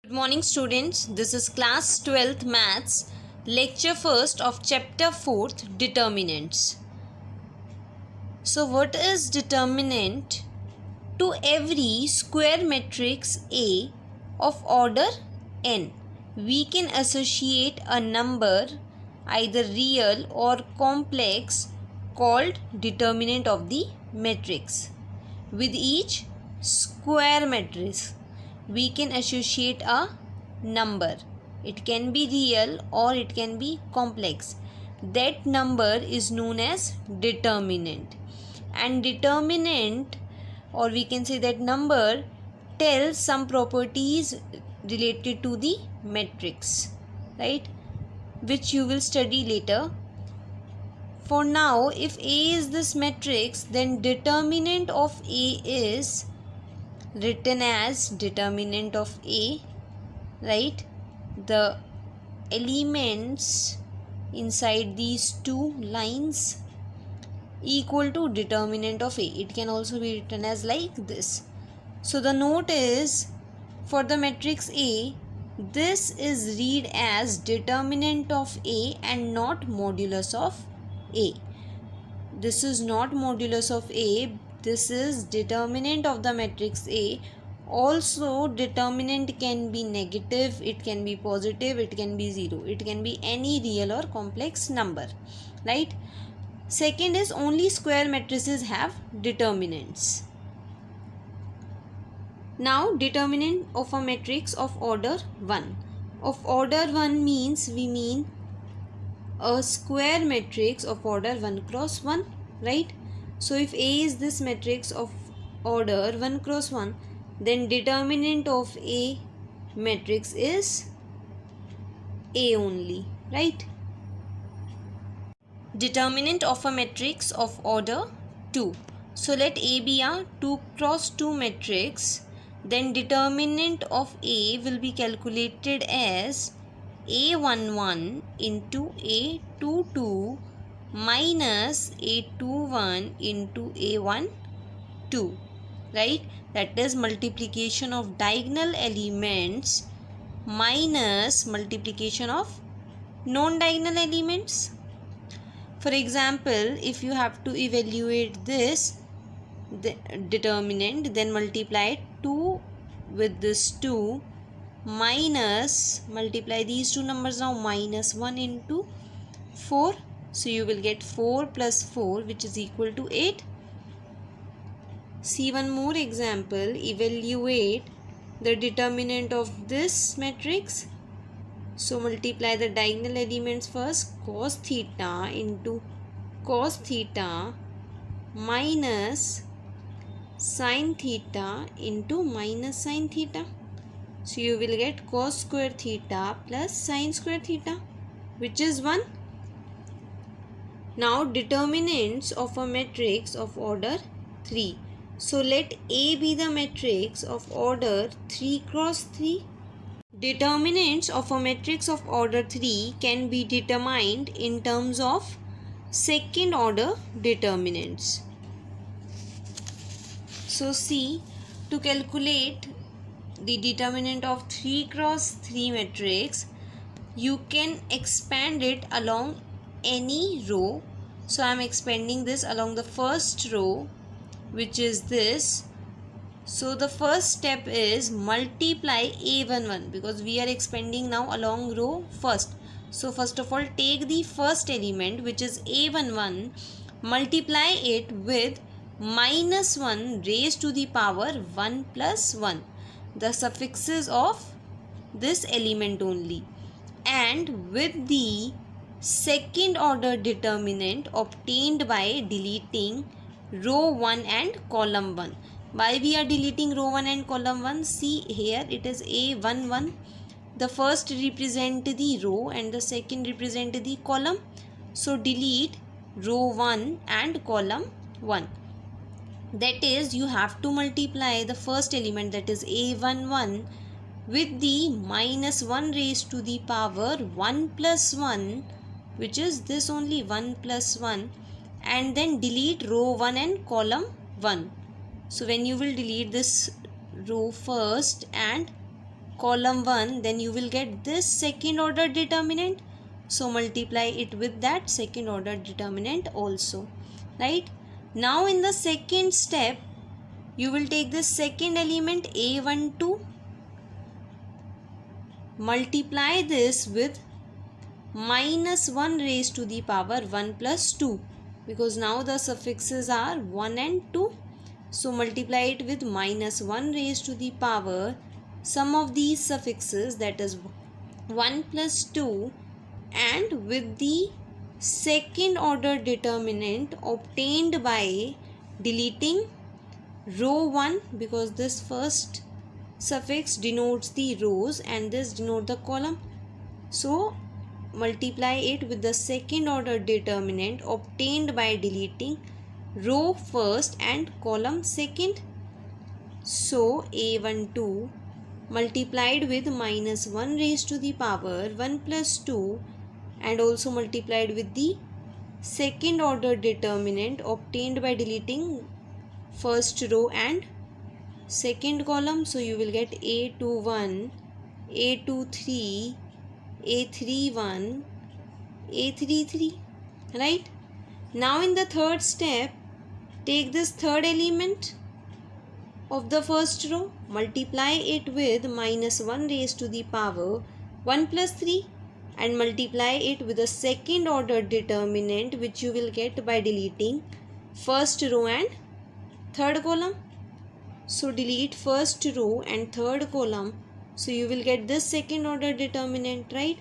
Good morning students, this is class 12th maths, lecture 1st of chapter 4th determinants. So what is determinant? To every square matrix A of order n, we can associate a number either real or complex called determinant of the matrix. With each square matrix we can associate a number. It can be real or it can be complex. That number is known as determinant. And determinant, or we can say that number, tells some properties related to the matrix, right? Which you will study later. For now, if A is this matrix, then determinant of A is written as determinant of A, right? The elements inside these two lines equal to determinant of A. It can also be written as like this. So the note is, for the matrix A, this is read as determinant of A and not modulus of A. This is not modulus of A. This is determinant of the matrix A. Also, determinant can be negative, it can be positive, it can be 0. It can be any real or complex number, right? Second is, only square matrices have determinants. Now, determinant of a matrix of order 1. Of order 1 means, we mean a square matrix of order 1 cross 1, right? So if A is this matrix of order 1 cross 1, then determinant of A matrix is A only, right? Determinant of a matrix of order 2. So let A be a 2 cross 2 matrix. Then determinant of A will be calculated as A11 into A22 minus A21 into A12, right? That is multiplication of diagonal elements minus multiplication of non-diagonal elements. For example, if you have to evaluate this determinant, then multiply 2 with this 2 minus, multiply these two numbers now, minus 1 into 4. So you will get 4 plus 4, which is equal to 8. See one more example. Evaluate the determinant of this matrix. So multiply the diagonal elements first. Cos theta into cos theta minus sin theta into minus sin theta. So you will get cos square theta plus sin square theta, which is 1. Now determinants of a matrix of order 3. So let A be the matrix of order 3 cross 3. Determinants of a matrix of order 3 can be determined in terms of second order determinants. So see, to calculate the determinant of 3 cross 3 matrix, you can expand it along any row. So I am expanding this along the first row, which is this. So the first step is multiply A11, because we are expanding now along row first. So first of all, take the first element, which is A11, multiply it with minus 1 raised to the power 1 plus 1, the suffixes of this element only, and with the second order determinant obtained by deleting row 1 and column 1. Why we are deleting row 1 and column 1? See here, it is A11. The first represent the row and the second represent the column. So delete row 1 and column 1. That is, you have to multiply the first element, that is A11, with the minus 1 raised to the power 1 plus 1, which is this only, 1 plus 1, and then delete row 1 and column 1. So when you will delete this row first and column 1, then you will get this second order determinant. So multiply it with that second order determinant also, right? Now in the second step, you will take this second element A12, multiply this with minus 1 raised to the power 1 plus 2, because now the suffixes are 1 and 2. So multiply it with minus 1 raised to the power sum of these suffixes, that is 1 plus 2, and with the second order determinant obtained by deleting row 1, because this first suffix denotes the rows and this denotes the column. So multiply it with the second order determinant obtained by deleting row first and column second. So A12 multiplied with minus 1 raised to the power 1 plus 2 and also multiplied with the second order determinant obtained by deleting first row and second column. So you will get A21, A23, A31, A33, right? Now in the third step, take this third element of the first row, multiply it with minus 1 raised to the power 1 plus 3 and multiply it with the second order determinant which you will get by deleting first row and third column. So delete first row and third column. So you will get this second order determinant, right?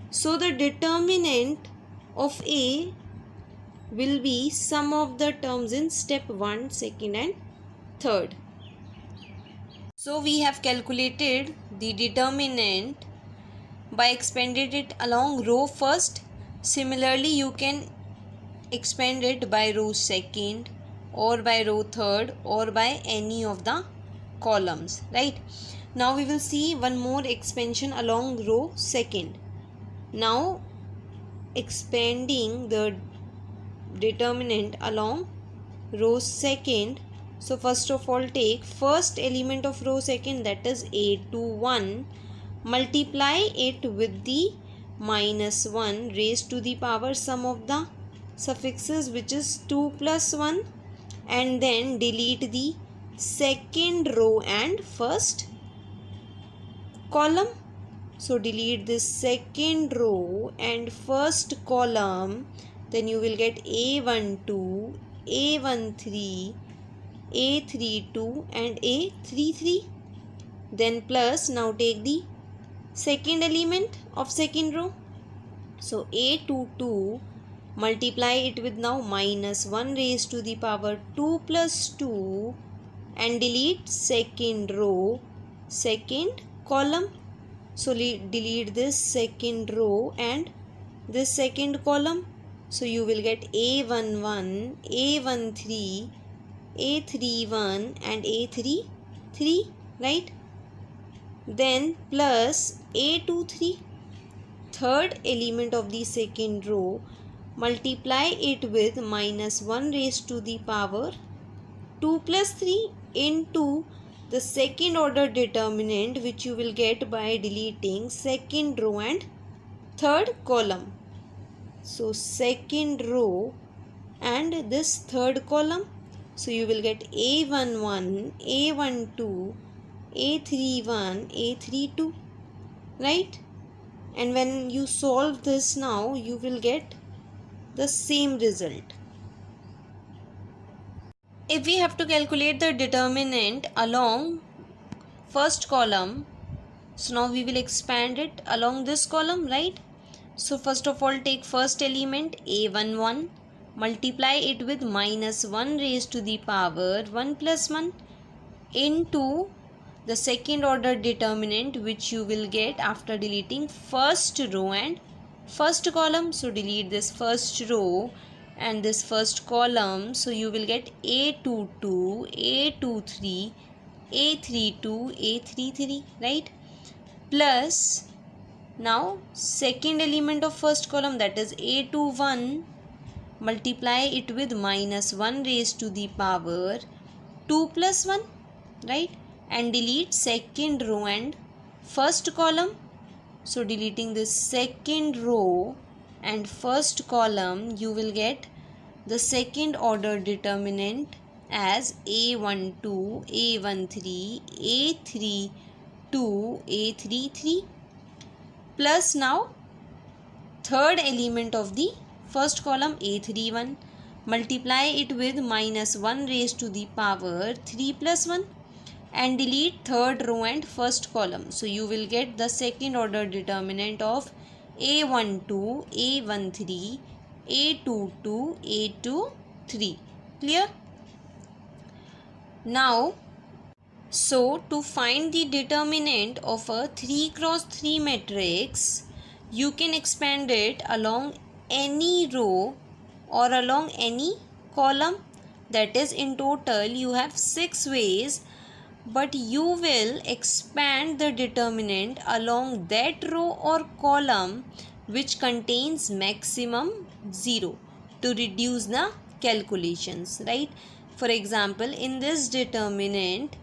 So the determinant of A will be sum of the terms in step 1, second and third. So we have calculated the determinant by expanding it along row first. Similarly, you can expand it by row second or by row third or by any of the columns, right? Now we will see one more expansion along row second. Now expanding the determinant along row second. So first of all, take first element of row second, that is A21, multiply it with the minus 1 raised to the power sum of the suffixes, which is 2 plus 1, and then delete the second row and first column. So delete this second row and first column, then you will get A12, A13, A32 and A33. Then plus, now take the second element of second row. So A22, multiply it with now minus 1 raised to the power 2 plus 2 and delete second row, second column. So delete this second row and this second column. So you will get A11, A13, A31 and A33, right? Then plus A23, third element of the second row, multiply it with minus 1 raised to the power 2 plus 3 into the second order determinant which you will get by deleting second row and third column. So second row and this third column. So you will get A11, A12, A31, A32, right? And when you solve this now, you will get the same result. If we have to calculate the determinant along first column, so now we will expand it along this column, right? So first of all, take first element A11, multiply it with minus 1 raised to the power 1 plus 1 into the second order determinant which you will get after deleting first row and first column. So delete this first row and this first column. So you will get A22, A23, A32, A33, right? Plus now second element of first column, that is A21, multiply it with minus 1 raised to the power 2 plus 1, right? And delete second row and first column. So deleting this second row and first column, you will get the second order determinant as A12, A13, A32, A33 plus now third element of the first column A31. Multiply it with minus 1 raised to the power 3 plus 1 and delete third row and first column. So you will get the second order determinant of A12, A13, A22, A23. Clear? Now, so to find the determinant of a 3 cross 3 matrix, you can expand it along any row or along any column. That is, in total you have 6 ways, but you will expand the determinant along that row or column which contains maximum 0 to reduce the calculations, right? For example, in this determinant,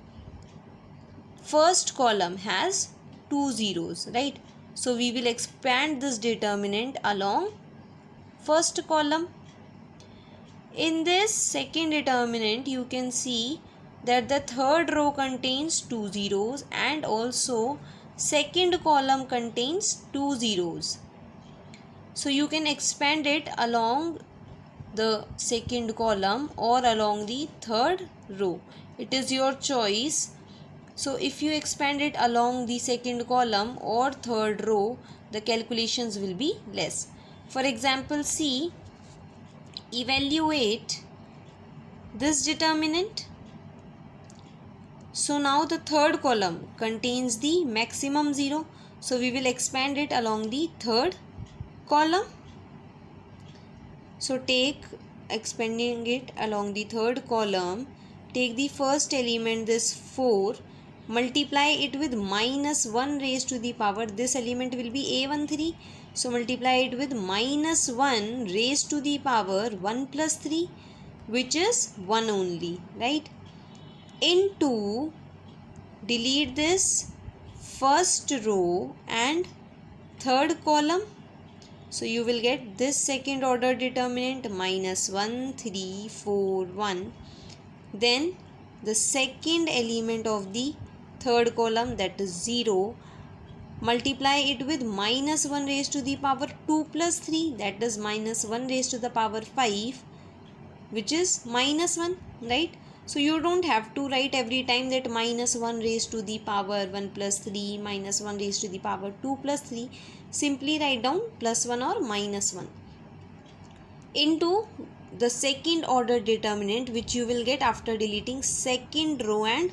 first column has 2 zeros, right? So we will expand this determinant along first column. In this second determinant, you can see that the third row contains 2 zeros and also second column contains 2 zeros. So you can expand it along the second column or along the third row. It is your choice. So if you expand it along the second column or third row, the calculations will be less. For example, see, evaluate this determinant. So now the third column contains the maximum 0. So we will expand it along the third column. So expanding it along the third column, take the first element, this 4, multiply it with minus 1 raised to the power, this element will be A13. So multiply it with minus 1 raised to the power 1 plus 3, which is 1 only, right? Into, delete this first row and third column. So you will get this second order determinant minus 1, 3, 4, 1. Then the second element of the third column, that is 0. Multiply it with minus 1 raised to the power 2 plus 3, that is minus 1 raised to the power 5, which is minus 1, right? So you don't have to write every time that minus 1 raised to the power 1 plus 3, minus 1 raised to the power 2 plus 3. Simply write down plus 1 or minus 1 into the second order determinant, which you will get after deleting second row and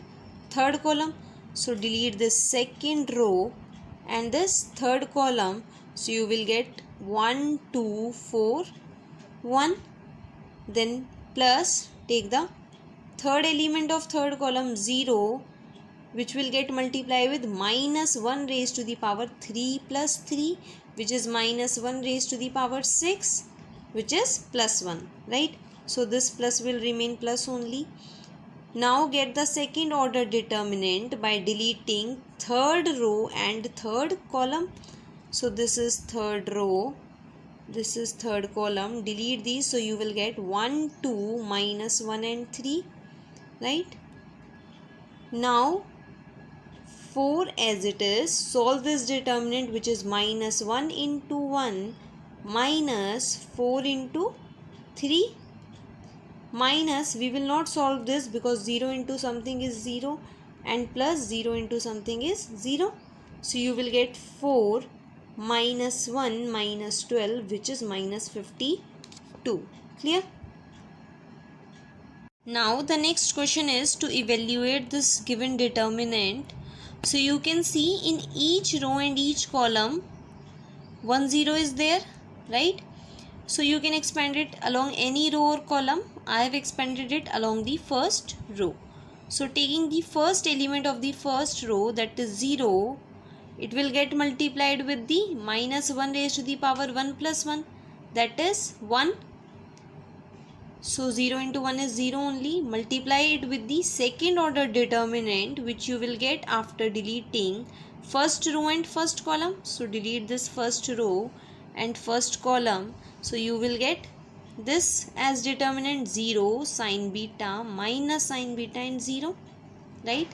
third column. So delete this second row and this third column. So you will get 1, 2, 4, 1. Then plus, take the third element of third column 0, which will get multiplied with minus 1 raised to the power 3 plus 3, which is minus 1 raised to the power 6, which is plus 1, right? So this plus will remain plus only. Now get the second order determinant by deleting third row and third column. So this is third row, this is third column. Delete these, so you will get 1, 2, minus 1 and 3, right? Now 4 as it is, solve this determinant, which is minus 1 into 1 minus 4 into 3. Minus, we will not solve this because 0 into something is 0 and plus 0 into something is 0. So you will get 4 minus 1 minus 12, which is minus 52. Clear? Now the next question is to evaluate this given determinant. So you can see in each row and each column 1 0 is there, right? So you can expand it along any row or column. I have expanded it along the first row. So taking the first element of the first row, that is 0, it will get multiplied with the minus 1 raised to the power 1 plus 1, that is 1. So 0 into 1 is 0 only. Multiply it with the second order determinant, which you will get after deleting first row and first column. So delete this first row and first column. So you will get this as determinant 0 sin beta minus sin beta and 0, right?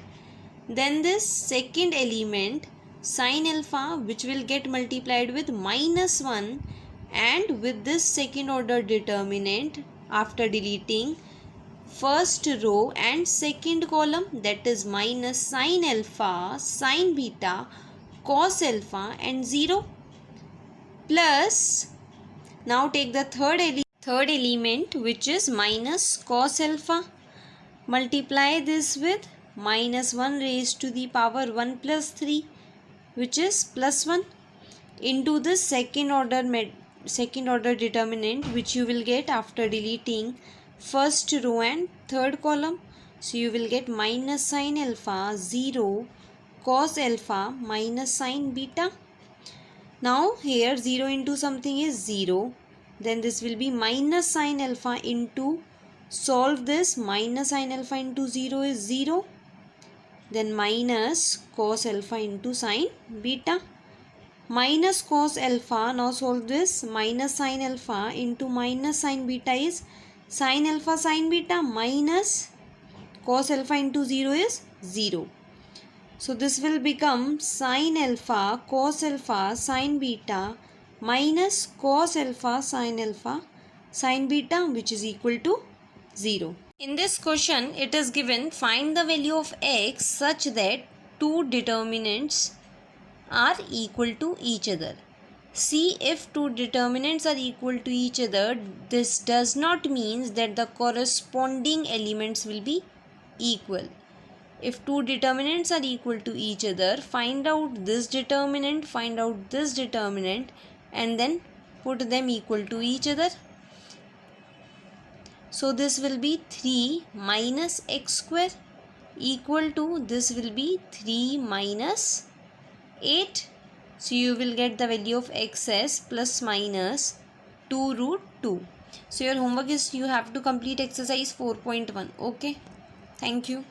Then this second element sin alpha, which will get multiplied with minus 1, and with this second order determinant after deleting first row and second column, that is minus sin alpha sin beta cos alpha and 0, plus now take the third element which is minus cos alpha, multiply this with minus 1 raised to the power 1 plus 3, which is plus 1, into the second order determinant, which you will get after deleting first row and third column. So you will get minus sin alpha 0 cos alpha minus sin beta. Now here 0 into something is 0, then this will be minus sin alpha into, solve this, minus sin alpha into 0 is 0, then minus cos alpha into sin beta. Minus cos alpha, now solve this, minus sin alpha into minus sin beta is sin alpha sin beta, minus cos alpha into 0 is 0. So this will become sin alpha cos alpha sin beta minus cos alpha sin beta, which is equal to 0. In this question, it is given find the value of x such that two determinants are equal to each other. See, if two determinants are equal to each other, this does not mean that the corresponding elements will be equal. If two determinants are equal to each other, find out this determinant, find out this determinant, and then put them equal to each other. So this will be 3 minus x square equal to, this will be 3 minus 8. So you will get the value of x as plus minus 2 root 2. So your homework is you have to complete exercise 4.1. Okay. Thank you.